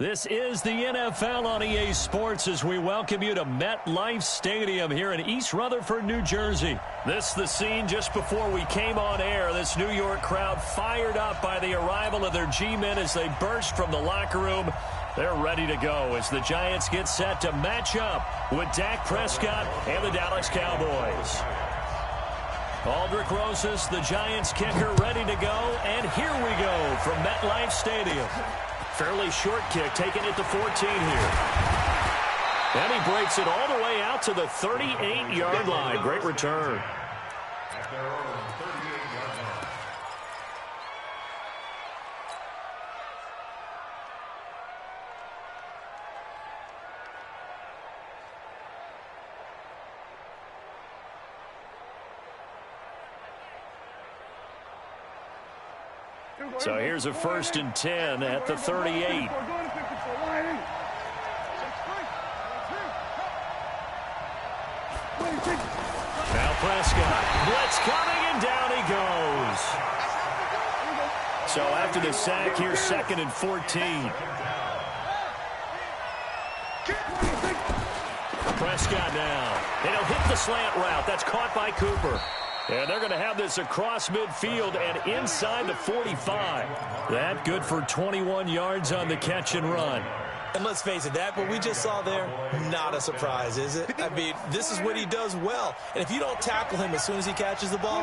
This is the NFL on EA Sports as we welcome you to MetLife Stadium here in East Rutherford, New Jersey. This is the scene just before we came on air. This New York crowd fired up by the arrival of their G-men as they burst from the locker room. They're ready to go as the Giants get set to match up with Dak Prescott and the Dallas Cowboys. Aldrich Rosas, the Giants kicker, ready to go. And here we go from MetLife Stadium. Fairly short kick, taking it to 14 here. And he breaks it all the way out to the 38-yard line. Great return. So here's a 1st and 10 at the 38. Now Prescott. Blitz coming, and down he goes. So after the sack, here's 2nd and 14. Prescott now. And he'll hit the slant route. That's caught by Cooper. And they're going to have this across midfield and inside the 45. That good for 21 yards on the catch and run. And let's face it, that what we just saw there, not a surprise, is it? I mean, this is what he does well. And if you don't tackle him as soon as he catches the ball,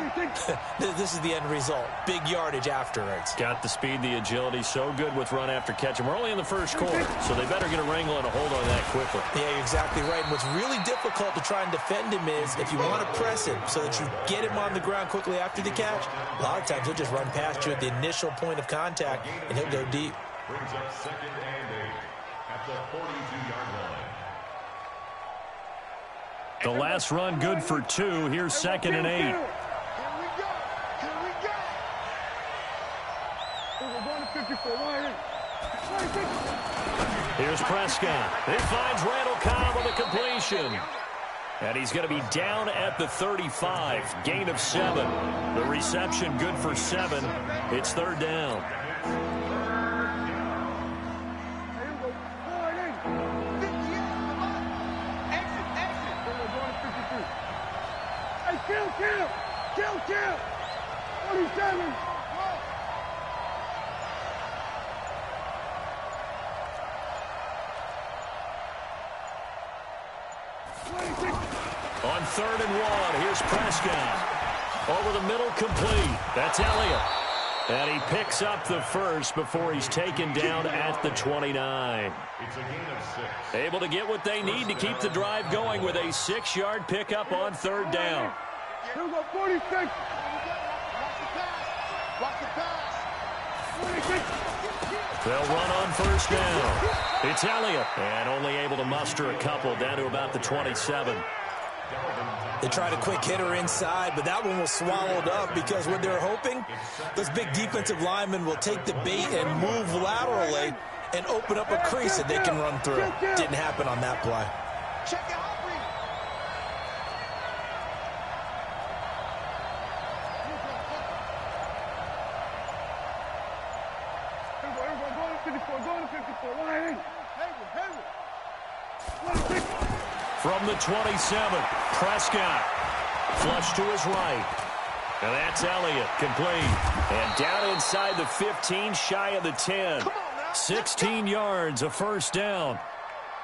this is the end result. Big yardage afterwards. Got the speed, the agility, so good with run after catch. And we're only in the first quarter, so they better get a wrangle and a hold on that quickly. Yeah, you're exactly right. And what's really difficult to try and defend him is if you want to press him so that you get him on the ground quickly after the catch, a lot of times he'll just run past you at the initial point of contact, and he'll go deep. Brings up 2nd and 8. At the 42-yard line. The last run good for 2. Here's 2nd and 8. Here we go. Here we go. We're going to 54. Here's Prescott. It finds Randall Cobb with a completion. And he's going to be down at the 35. Gain of 7. The reception good for 7. It's 3rd down. Kill! 47! On 3rd and 1, here's Prescott. Over the middle, complete. That's Elliott. And he picks up the first before he's taken down at the 29. It's a gain of 6. Able to get what they need to keep the drive going with a 6-yard pickup on 3rd down. Here we go, 46. Watch the pass. 46. They'll run on 1st down. It's Elliott. And only able to muster a couple down to about the 27. They tried a quick hitter inside, but that one was swallowed up because what they're hoping, those big defensive linemen will take the bait and move laterally and open up a crease that they can run through. Didn't happen on that play. Check it out. From the 27, Prescott. Flush to his right. And that's Elliott, complete. And down inside the 15, shy of the 10. 16 yards, a 1st down.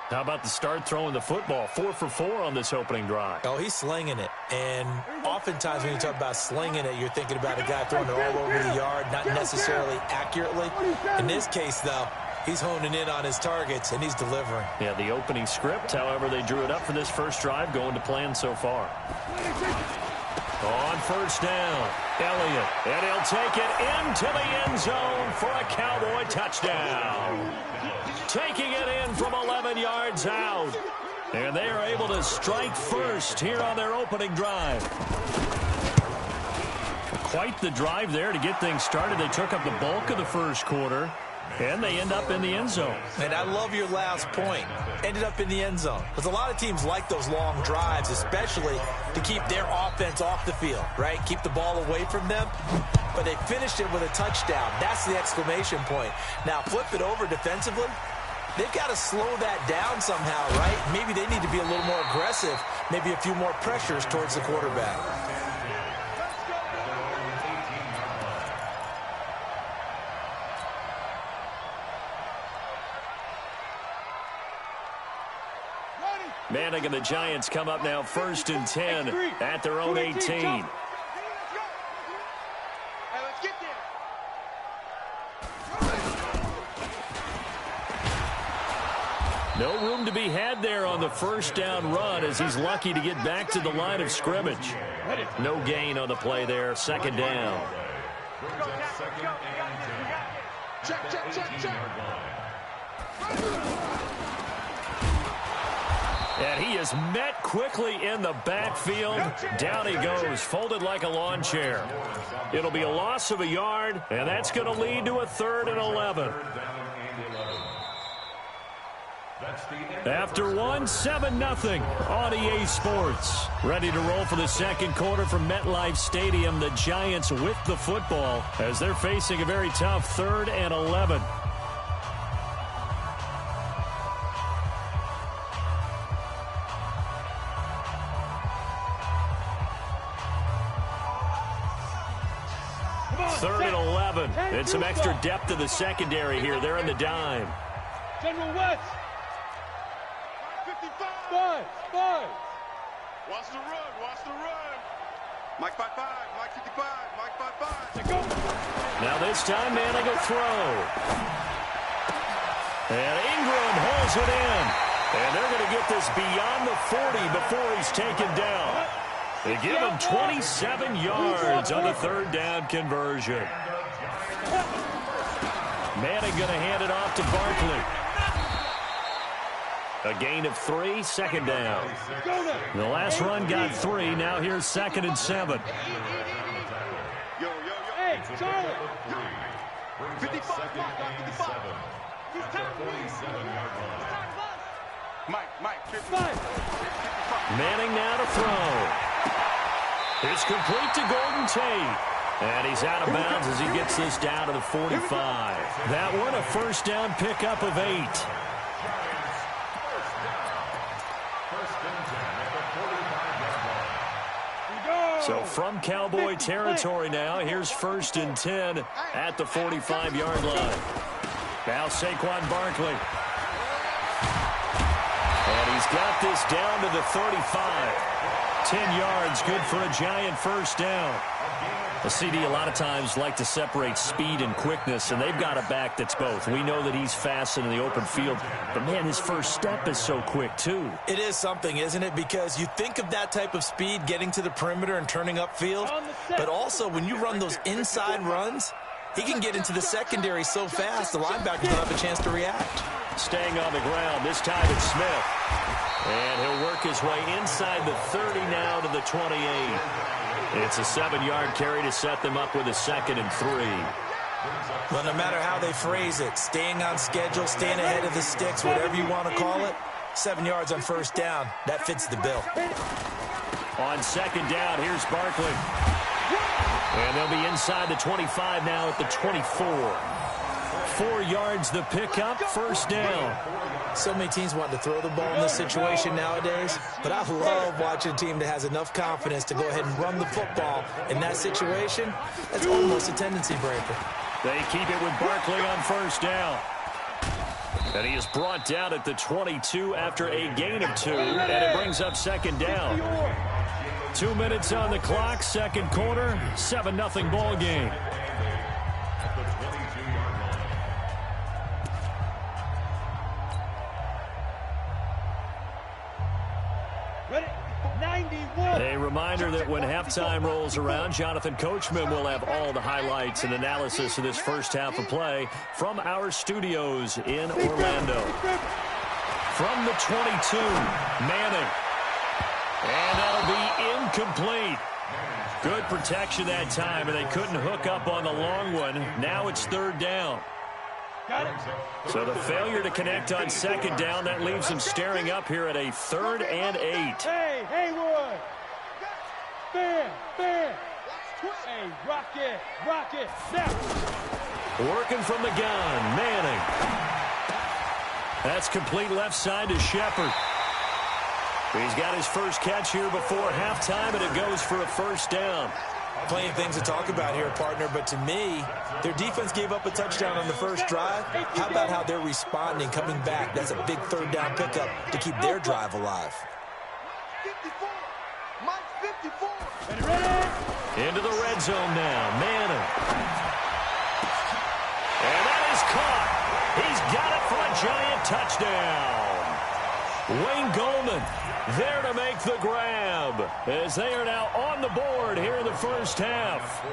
How about the start throwing the football? 4 for 4 on this opening drive. Oh, he's slinging it. And oftentimes when you talk about slinging it, you're thinking about a guy throwing it all over the yard, not necessarily accurately. In this case, though, he's honing in on his targets, and he's delivering. Yeah, the opening script, however, they drew it up for this first drive, going to plan so far. On 1st down, Elliott, and he'll take it into the end zone for a Cowboy touchdown. Taking it in from 11 yards out. And they are able to strike first here on their opening drive. Quite the drive there to get things started. They took up the bulk of the first quarter. And they end up in the end zone. And I love your last point. Ended up in the end zone. Because a lot of teams like those long drives, especially to keep their offense off the field, right? Keep the ball away from them. But they finished it with a touchdown. That's the exclamation point. Now, flip it over defensively. they've got to slow that down somehow, right? Maybe they need to be a little more aggressive, maybe a few more pressures towards the quarterback. Manning and the Giants come up now 1st and 10 at their own 18. No room to be had there on the first down run as he's lucky to get back to the line of scrimmage. No gain on the play there, 2nd down. And he is met quickly in the backfield. Down he goes, folded like a lawn chair. It'll be a loss of a yard, and that's going to lead to a 3rd and 11. After 7-0 on EA Sports. Ready to roll for the second quarter from MetLife Stadium. The Giants with the football as they're facing a very tough 3rd and 11. Third and 11. And some extra depth to the secondary here. They're in the dime. General West. 55. Watch the run. Mike 55. Mike 55. Mike 55. Now this time Manning will throw. And Ingram holds it in. And they're going to get this beyond the 40 before he's taken down. They give him 27 yards on the 3rd down conversion. Manning going to hand it off to Barkley. A gain of 3, 2nd down. The last run got 3. Now here's 2nd and 7. Hey, Charlie. 55. Mike, 55. Manning now to throw. It's complete to Golden Tate. And he's out of bounds as he gets this down to the 45. That one a 1st down pickup of 8. So from Cowboy territory now, here's 1st and 10 at the 45-yard line. Now Saquon Barkley. And he's got this down to the 35. 10 yards, good for a Giant 1st down. The CD a lot of times like to separate speed and quickness, and they've got a back that's both. We know that he's fast in the open field, but, man, his first step is so quick, too. It is something, isn't it? Because you think of that type of speed getting to the perimeter and turning upfield, but also when you run those inside runs, he can get into the secondary so fast the linebackers don't have a chance to react. Staying on the ground, this time it's Smith. And he'll work his way inside the 30 now to the 28. It's a 7-yard carry to set them up with a 2nd and 3. Well, no matter how they phrase it, staying on schedule, staying ahead of the sticks, whatever you want to call it, 7 yards on 1st down, that fits the bill. On 2nd down, here's Barkley. And they'll be inside the 25 now at the 24. 4 yards the pickup, 1st down. So many teams want to throw the ball in this situation nowadays, but I love watching a team that has enough confidence to go ahead and run the football. In that situation, that's almost a tendency breaker. They keep it with Barkley on 1st down. And he is brought down at the 22 after a gain of 2, and it brings up 2nd down. 2 minutes on the clock, 2nd quarter, 7-0 ball game. A reminder that when halftime rolls around, Jonathan Coachman will have all the highlights and analysis of this first half of play from our studios in Orlando. From the 22, Manning. And that'll be incomplete. Good protection that time, and they couldn't hook up on the long one. Now it's 3rd down. So the failure to connect on 2nd down, that leaves them staring up here at a 3rd and 8. Hey, Haywood. Bam. Hey, rock it. Now. Working from the gun, Manning. That's complete left side to Shepard. He's got his first catch here before halftime, and it goes for a first down. Plenty of things to talk about here, partner, but to me, their defense gave up a touchdown on the first drive. How about how they're responding, coming back? That's a big third down pickup to keep their drive alive. 54. Mike 54. Into the red zone now. Manning. And that is caught. He's got it for a giant touchdown. Wayne Goldman there to make the grab as they are now on the board here in the first half.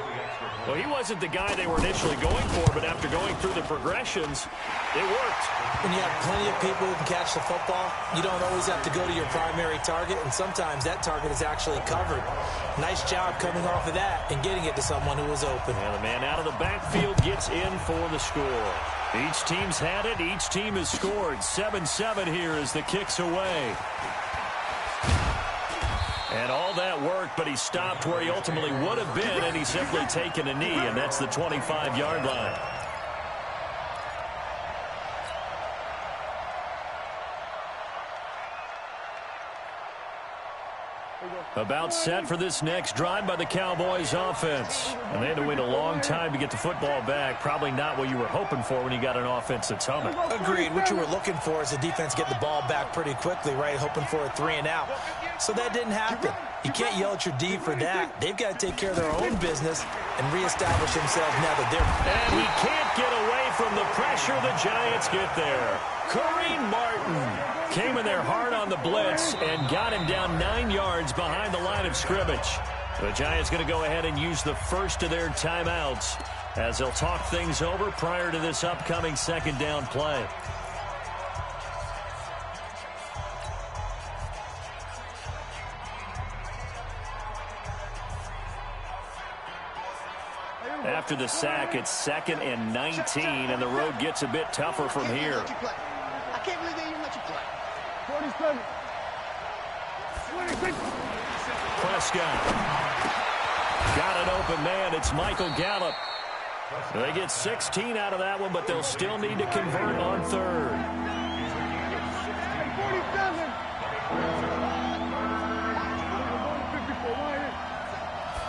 Well, he wasn't the guy they were initially going for, but after going through the progressions, it worked. When you have plenty of people who can catch the football, you don't always have to go to your primary target, and sometimes that target is actually covered. Nice job coming off of that and getting it to someone who was open. And the man out of the backfield gets in for the score. Each team's had it. Each team has scored. 7-7 here as the kick's away. And all that worked, but he stopped where he ultimately would have been, and he's simply taken a knee, and that's the 25-yard line. About set for this next drive by the Cowboys offense. And they had to wait a long time to get the football back. Probably not what you were hoping for when you got an offense that's humming. Agreed. What you were looking for is the defense get the ball back pretty quickly, right? Hoping for a 3-and-out. So that didn't happen. You can't yell at your D for that. They've got to take care of their own business and reestablish themselves now that they're... And he can't get away from the pressure. The Giants get there. Kareem Martin came in there hard on the blitz and got him down 9 yards behind the line of scrimmage. The Giants going to go ahead and use the first of their timeouts as they'll talk things over prior to this upcoming second down play. After the sack, it's 2nd and 19, and the road gets a bit tougher from here. I can't believe they even let you play. 47. 26. Prescott. Got an open man. It's Michael Gallup. They get 16 out of that one, but they'll still need to convert on third. 47.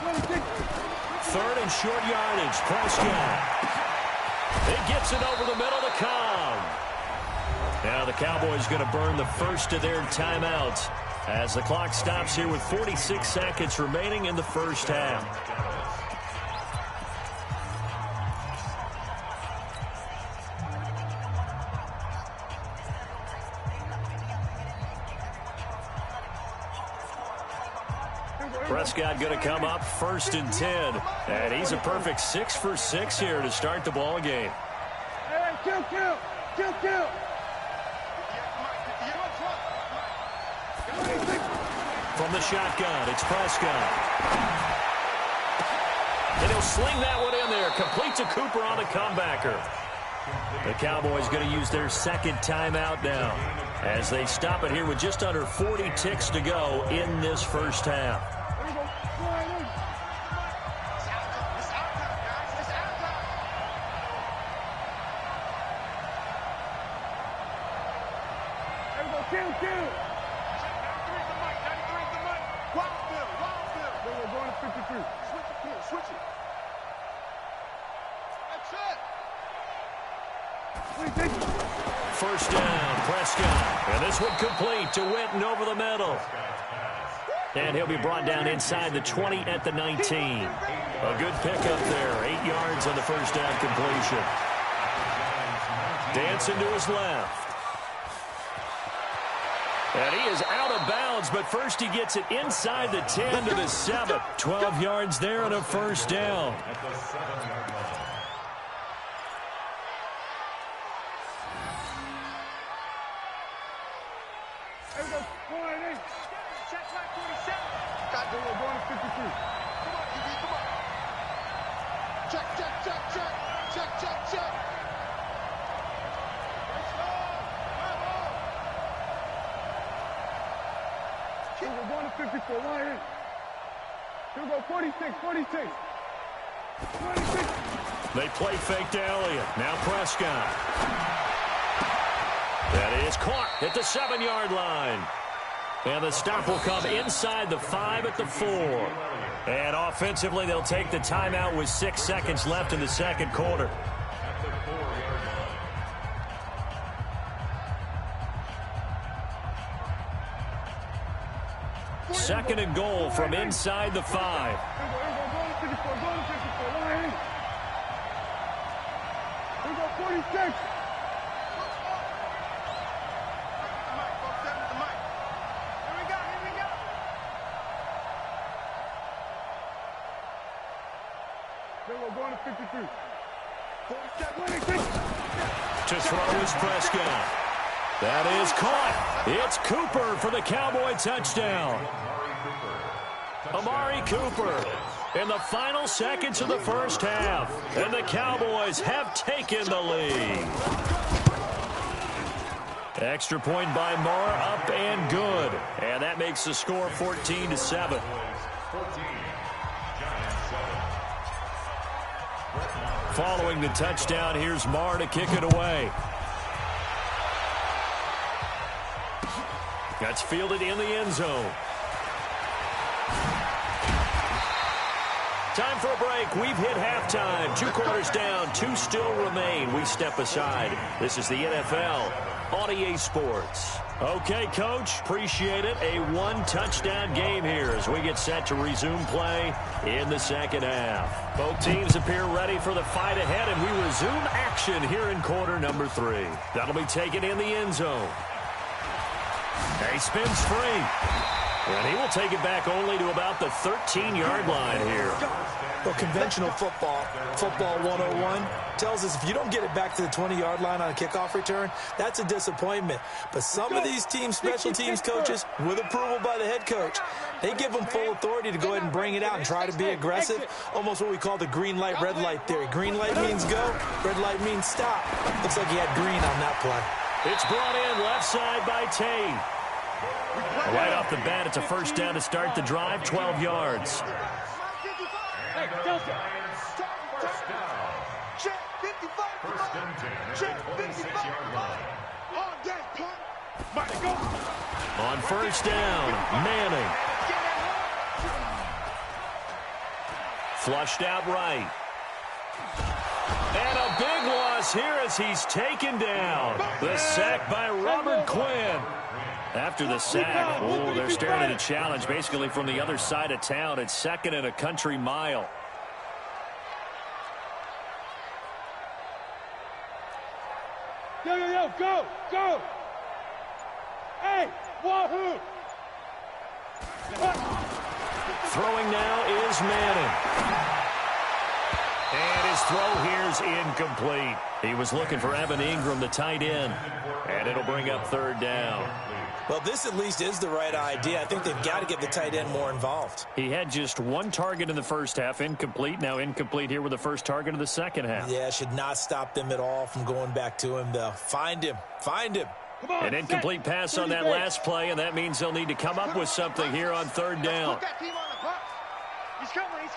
26. Third and short yardage. Prescott. It gets it over the middle to Cobb. Now the Cowboys going to burn the first of their timeouts as the clock stops here with 46 seconds remaining in the first half. Prescott going to come up 1st and 10. And he's a perfect 6 for 6 here to start the ball game. Hey, kill. From the shotgun, it's Prescott. And he'll sling that one in there. Complete to Cooper on a comebacker. The Cowboys going to use their second timeout now as they stop it here with just under 40 ticks to go in this first half. First down, Prescott. And this one complete to Witten over the middle. And he'll be brought down inside the 20 at the 19. A good pickup there. 8 yards on the first down completion. Dancing to his left. And he is out of bounds, but first he gets it inside the 10 to the 7. 12 yards there and a first down. They play fake to Elliott. Now Prescott. That is caught at the 7-yard line. And the stop will come inside the 5 at the 4. And offensively, they'll take the timeout with 6 seconds left in the second quarter. Second and goal from inside the 5. We go 46. Going to 53. To throw is Prescott. That is caught. It's Cooper for the Cowboy touchdown. Amari Cooper in the final seconds of the first half. And the Cowboys have taken the lead. Extra point by Moore, up and good. And that makes the score 14-7. Following the touchdown, here's Marr to kick it away. That's fielded in the end zone. Time for a break. We've hit halftime. 2 quarters down, 2 still remain. We step aside. This is the NFL on EA Sports. Okay, Coach, appreciate it. A 1-touchdown game here as we get set to resume play in the second half. Both teams appear ready for the fight ahead, and we resume action here in quarter number 3. That'll be taken in the end zone. He spins free. And he will take it back only to about the 13-yard line here. Well, conventional football 101, tells us if you don't get it back to the 20-yard line on a kickoff return, that's a disappointment. But some of these teams, special teams coaches, with approval by the head coach, they give them full authority to go ahead and bring it out and try to be aggressive, almost what we call the green light, red light theory. Green light means go, red light means stop. Looks like he had green on that play. It's brought in left side by Tate. Right off the bat, it's a first down to start the drive, 12 yards. Hey, Delta. Check 55. Check 55. On first down, Manning. Flushed out right. And a big loss here as he's taken down. The sack by Robert Quinn. After the sack, they're staring at a challenge basically from the other side of town. It's second and a country mile. Yo, go! Hey, wahoo! Throwing now is Manning. And his throw here's incomplete. He was looking for Evan Ingram, the tight end. And it'll bring up third down. Well, this at least is the right idea. I think they've got to get the tight end more involved. He had just 1 target in the first half, incomplete. Now incomplete here with the first target of the second half. Yeah, should not stop them at all from going back to him, though. Find him. An incomplete pass on that last play, and that means they'll need to come up with something here on third down. He's coming.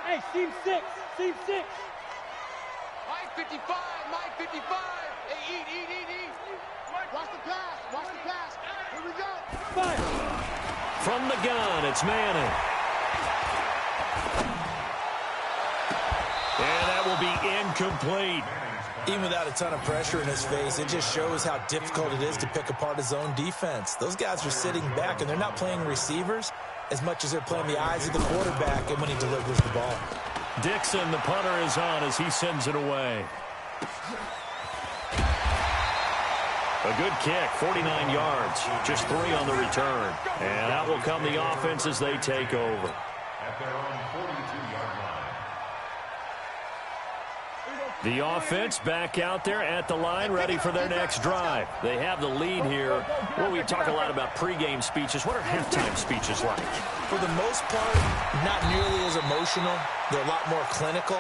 Hey, team 6. Mike 55. Hey, eat. Watch the pass. Here we go. Fire. From the gun, it's Manning. And that will be incomplete. Even without a ton of pressure in his face, it just shows how difficult it is to pick apart his own defense. Those guys are sitting back, and they're not playing receivers as much as they're playing the eyes of the quarterback and when he delivers the ball. Dixon, the punter, is on as he sends it away. A good kick, 49 yards, just 3 on the return. And out will come the offense as they take over. At their own 42-yard line. The offense back out there at the line, ready for their next drive. They have the lead here. Well, we talk a lot about pregame speeches. What are halftime speeches like? For the most part, not nearly as emotional. They're a lot more clinical.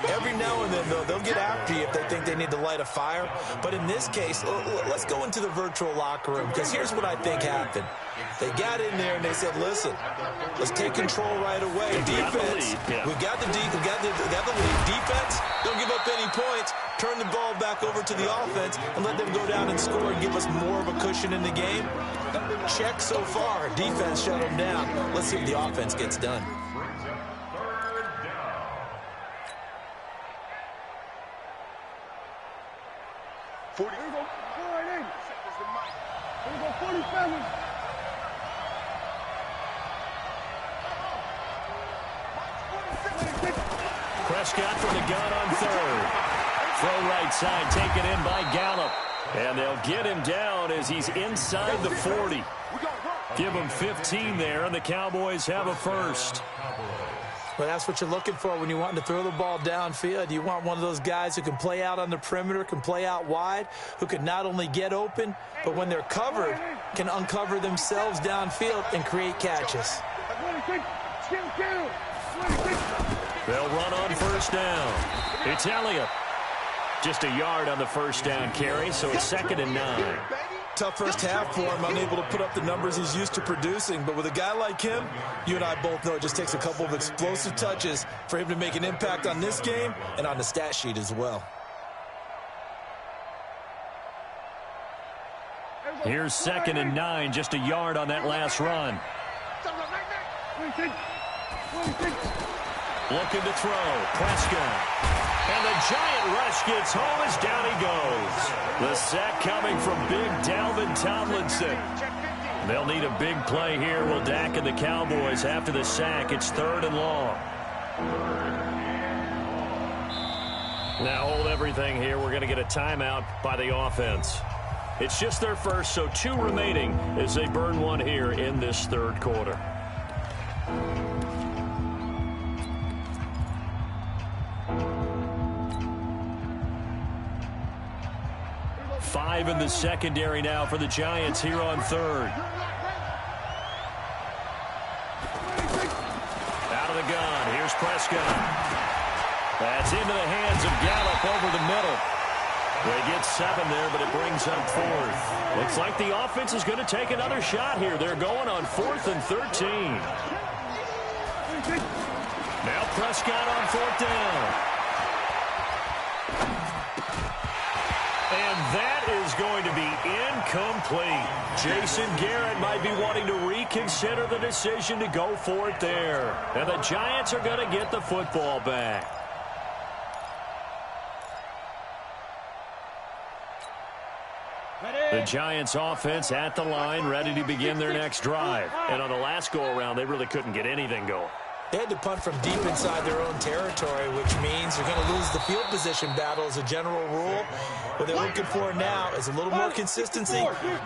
Every now and then, though, they'll get after you if they think they need to light a fire. But in this case, let's go into the virtual locker room, because here's what I think happened. They got in there and they said, listen, let's take control right away. Defense, we got the lead. Defense, don't give up any points. turn the ball back over to the offense and let them go down and score and give us more of a cushion in the game? Check so far. Defense shut them down. Let's see what the offense gets done. Prescott from the gun on third. Throw right side, taken in by Gallup. And they'll get him down as he's inside the 40. Give him 15 there, and the Cowboys have a first. Well, that's what you're looking for when you're wanting to throw the ball downfield. You want one of those guys who can play out on the perimeter, can play out wide, who can not only get open, but when they're covered, can uncover themselves downfield and create catches. They'll run on first down. It's Elliott. Just a yard on the first down carry, so it's 2nd and 9. Tough first half for him, unable to put up the numbers he's used to producing. But with a guy like him, you and I both know it just takes a couple of explosive touches for him to make an impact on this game and on the stat sheet as well. Here's 2nd and 9, just a yard on that last run. Looking to throw. Prescott. And the giant rush gets home as down he goes. The sack coming from big Dalvin Tomlinson. They'll need a big play here. Will Dak and the Cowboys after the sack. It's 3rd and long. Now hold everything here. We're going to get a timeout by the offense. It's just their first, so 2 remaining as they burn one here in this 3rd quarter. Five in the secondary now for the Giants here on 3rd. Out of the gun. Here's Prescott. That's into the hands of Gallup over the middle. They get 7 there, but it brings up 4th. Looks like the offense is going to take another shot here. They're going on 4th and 13. Now Prescott on 4th down. And that is going to be incomplete. Jason Garrett might be wanting to reconsider the decision to go for it there. And the Giants are going to get the football back. The Giants offense at the line, ready to begin their next drive. And on the last go-around, they really couldn't get anything going. They had to punt from deep inside their own territory, which means you're going to lose the field position battle as a general rule. What they're looking for now is a little more consistency,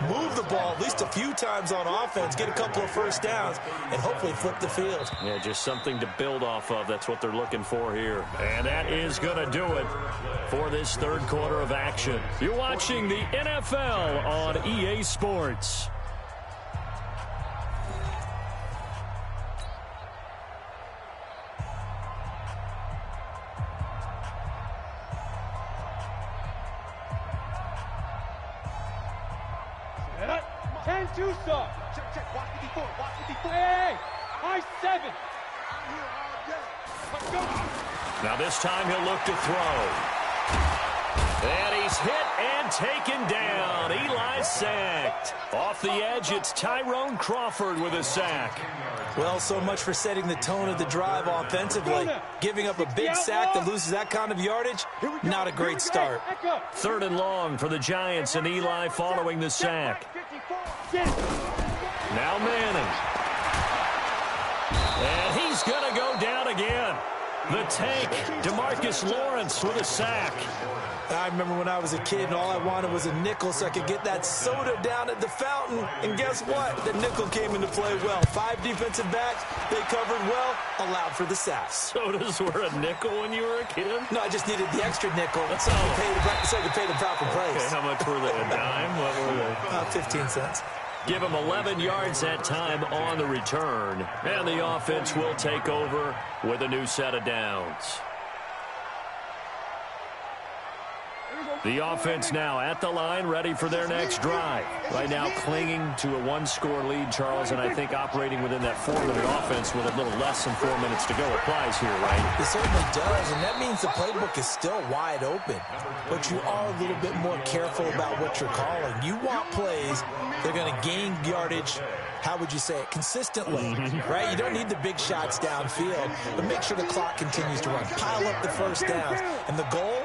move the ball at least a few times on offense, get a couple of first downs, and hopefully flip the field. Yeah, just something to build off of. That's what they're looking for here. And that is going to do it for this 3rd quarter of action. You're watching the NFL on EA Sports. Now this time he'll look to throw. And he's hit and taken down. Eli sacked. Off the edge, it's Tyrone Crawford with a sack. Well, so much for setting the tone of the drive offensively. Giving up a big sack that loses that kind of yardage, not a great start. 3rd and long for the Giants, and Eli following the sack. Now Manning. And he's going to go down again. The tank, DeMarcus Lawrence with a sack. I remember when I was a kid and all I wanted was a nickel so I could get that soda down at the fountain. And guess what? The nickel came into play well. 5 defensive backs, they covered well, allowed for the sack. Sodas were a nickel when you were a kid? No, I just needed the extra nickel so I could pay the proper price. Okay, how much were they? A dime? What were they? 15 cents. Give him 11 yards that time on the return. And the offense will take over with a new set of downs. The offense now at the line, ready for their next drive. Right now clinging to a one-score lead, Charles, and I think operating within that 4-minute offense with a little less than 4 minutes to go applies here, right? It certainly does, and that means the playbook is still wide open. But you are a little bit more careful about what you're calling. You want plays that are going to gain yardage, how would you say it, consistently, right? You don't need the big shots downfield, but make sure the clock continues to run. Pile up the first downs. And the goal,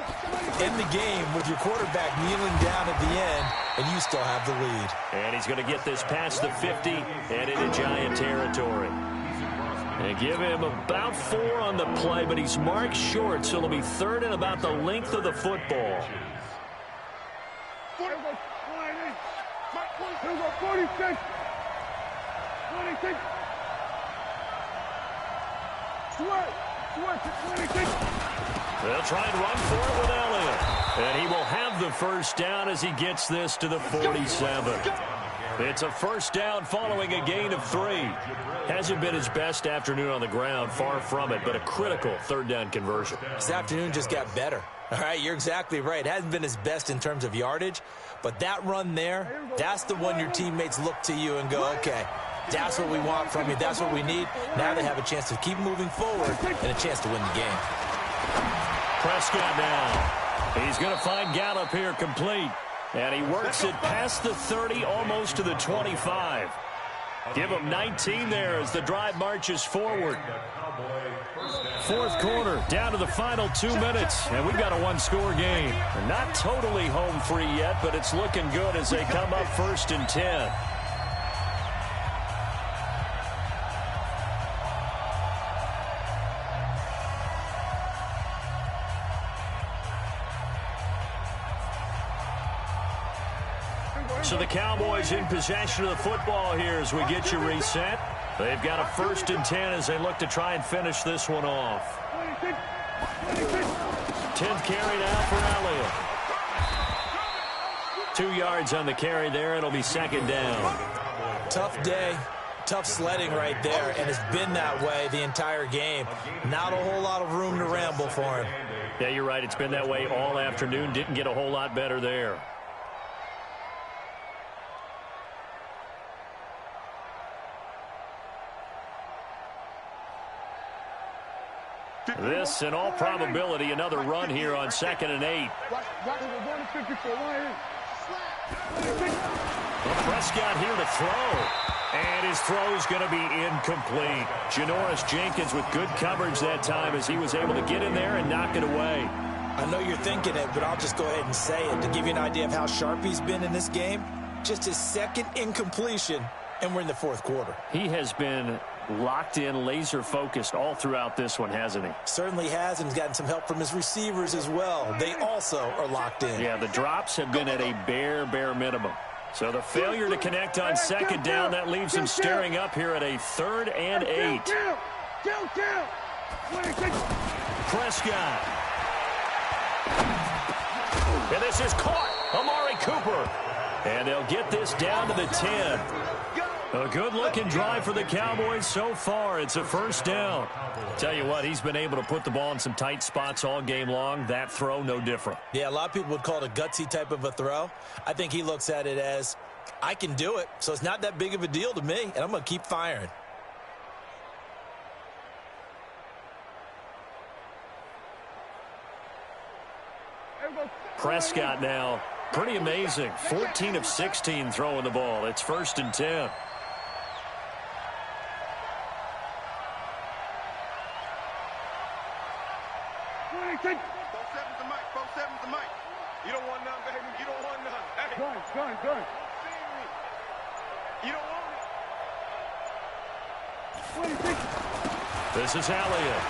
end the game with your quarterback kneeling down at the end, and you still have the lead. And he's going to get this past the 50 and into Giant territory. And give him about 4 on the play, but he's marked short, so it'll be third and about the length of the football. 46. 26. They'll try and run for it with Elliott. And he will have the first down as he gets this to the 47. It's a first down following a gain of 3. Hasn't been his best afternoon on the ground, far from it, but a critical third down conversion. This afternoon just got better. All right, you're exactly right. Hasn't been his best in terms of yardage, but that run there, that's the one your teammates look to you and go, okay, that's what we want from you. That's what we need. Now they have a chance to keep moving forward and a chance to win the game. Prescott now. He's going to find Gallup here complete. And he works it past the 30, almost to the 25. Give him 19 there as the drive marches forward. Fourth quarter, down to the final 2 minutes, and we've got a one-score game. Not totally home free yet, but it's looking good as they come up 1st and 10. So the Cowboys in possession of the football here as we get you reset. They've got a 1st and 10 as they look to try and finish this one off. 10th carry now for Elliott. 2 yards on the carry there. It'll be 2nd down. Tough day. Tough sledding right there, and it's been that way the entire game. Not a whole lot of room to ramble for him. Yeah, you're right. It's been that way all afternoon. Didn't get a whole lot better there. This, in all probability, another run here on 2nd and 8. Prescott here to throw. And his throw is going to be incomplete. Janoris Jenkins with good coverage that time as he was able to get in there and knock it away. I know you're thinking it, but I'll just go ahead and say it. To give you an idea of how sharp he's been in this game, just his 2nd incompletion, and we're in the 4th quarter. He has been locked in, laser-focused all throughout this one, hasn't he? Certainly has, and he's gotten some help from his receivers as well. They also are locked in. Yeah, the drops have been at a bare minimum. So the failure to connect on 2nd down, that leaves him staring up here at a 3rd and 8. Prescott. And this is caught. Amari Cooper. And they'll get this down to the 10. A good-looking drive for the Cowboys so far. It's a 1st down. Tell you what, he's been able to put the ball in some tight spots all game long. That throw, no different. Yeah, a lot of people would call it a gutsy type of a throw. I think he looks at it as, I can do it, so it's not that big of a deal to me, and I'm going to keep firing. Prescott now, pretty amazing. 14 of 16 throwing the ball. It's 1st and 10. You don't want none, baby. You don't want none. Hey. Gun. You don't want it. This is Elliott.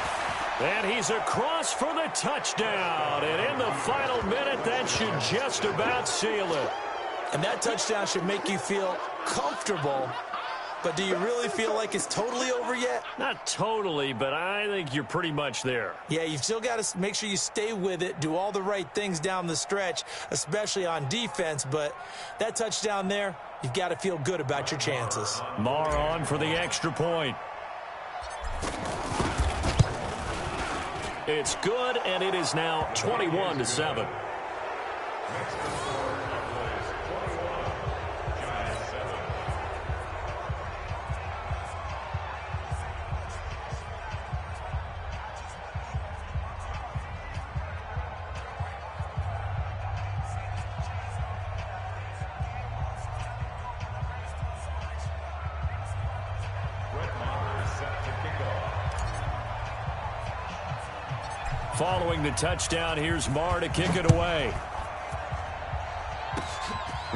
And he's across for the touchdown. And in the final minute, that should just about seal it. And that touchdown should make you feel comfortable. But do you really feel like it's totally over yet? Not totally, but I think you're pretty much there. Yeah, you've still got to make sure you stay with it, do all the right things down the stretch, especially on defense. But that touchdown there, you've got to feel good about your chances. Marr on for the extra point. It's good, and it is now 21-7. Following the touchdown, here's Marr to kick it away.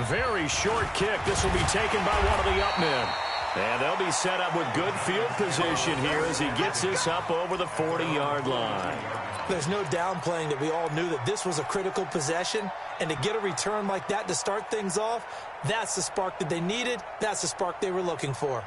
Very short kick. This will be taken by one of the up men. And they'll be set up with good field position here as he gets this up over the 40-yard line. There's no downplaying that we all knew that this was a critical possession, and to get a return like that to start things off, that's the spark that they needed. That's the spark they were looking for.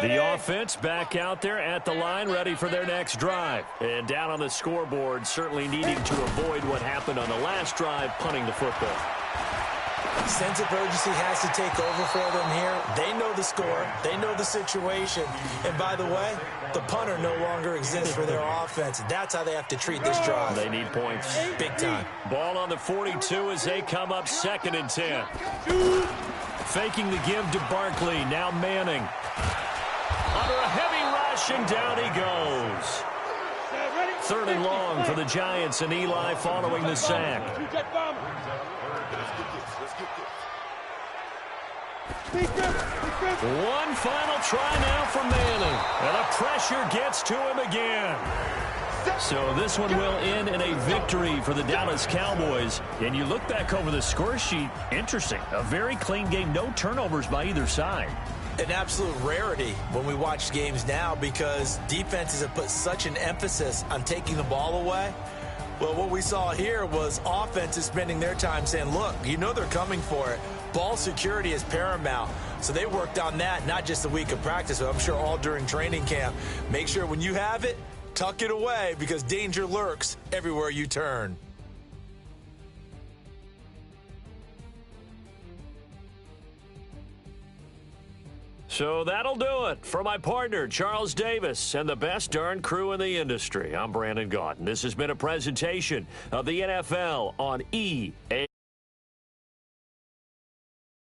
The offense back out there at the line, ready for their next drive. And down on the scoreboard, certainly needing to avoid what happened on the last drive, punting the football. Sense of urgency has to take over for them here. They know the score. They know the situation. And by the way, the punter no longer exists for their offense. That's how they have to treat this drive. They need points. Big time. Ball on the 42 as they come up 2nd and 10. Faking the give to Barkley. Now Manning. Under a heavy rush, and down he goes. 3rd and long for the Giants, and Eli following the sack. One final try now for Manning, and the pressure gets to him again. So this one will end in a victory for the Dallas Cowboys. And you look back over the score sheet, interesting. A very clean game, no turnovers by either side. An absolute rarity when we watch games now because defenses have put such an emphasis on taking the ball away. Well, what we saw here was offenses spending their time saying, look, you know they're coming for it. Ball security is paramount. So they worked on that, not just a week of practice, but I'm sure all during training camp. Make sure when you have it, tuck it away because danger lurks everywhere you turn. So that'll do it for my partner, Charles Davis, and the best darn crew in the industry. I'm Brandon Gaudin. This has been a presentation of the NFL on EA.